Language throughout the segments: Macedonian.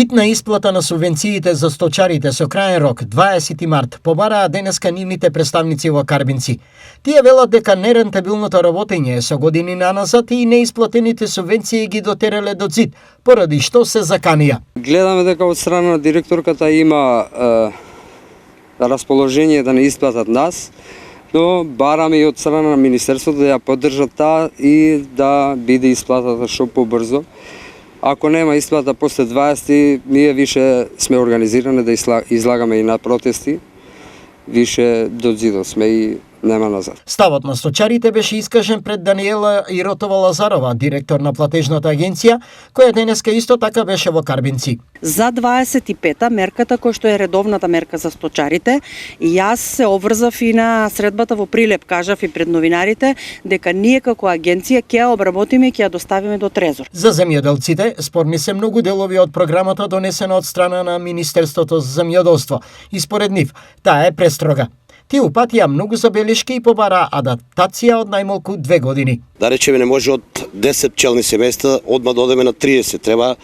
Итна исплата на субвенциите за сточарите со краен рок 20 март побараа денеска нивните представници во Карбинци. Тие велат дека нерентабилното работење со години наназад и неисплатените субвенции ги дотерале до зид, поради што се заканија. Гледаме дека од страна на директорката има расположение да не исплатат нас, но бараме и од страна на Министерството да ја поддржат таа и да биде исплатата што побрзо. Ако нема исплата после 20, ние више сме организирани да излагаме и на протести, више до зидот сме и нема назад. Ставот на сточарите беше искажен пред Даниела Иротова Лазарова, директор на платежната агенција, која денеска исто така беше во Карбинци. За 25-та мерката, која што е редовната мерка за сточарите, јас се обврзав и на средбата во Прилеп, кажав и пред новинарите, дека ние како агенција ќе ја обработиме и ќе ја доставиме до Трезор. За земјоделците, спорни се многу делови од програмата донесена од страна на Министерството за земјоделство и според нив, таа е престрога. Тие упатија многу забелешки и побараа адаптација од најмалку 2 години. Да речеме, не може од 10 пчелни семејства одма да одеме на 30. Треба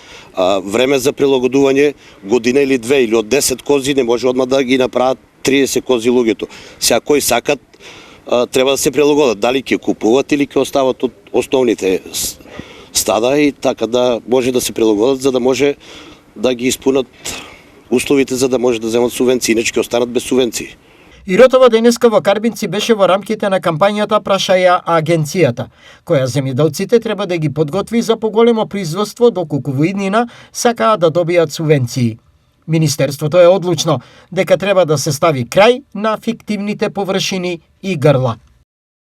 време за прилагодување, година или 2, или од 10 кози не може одма да ги направат 30 кози луѓето. Сега кои сакат, треба да се прилагодат. Дали ќе купуват или ќе остават од основните стада и така да може да се прилагодат, за да може да ги испунат условите за да може да земат субвенции, иначе ќе останат без субвенции. Иротова денеска во Карбинци беше во рамките на кампањата Прашаја агенцијата, која земјоделците треба да ги подготви за поголемо производство доколку во иднина сакаат да добијат субвенции. Министерството е одлучно дека треба да се стави крај на фиктивните површини и грла.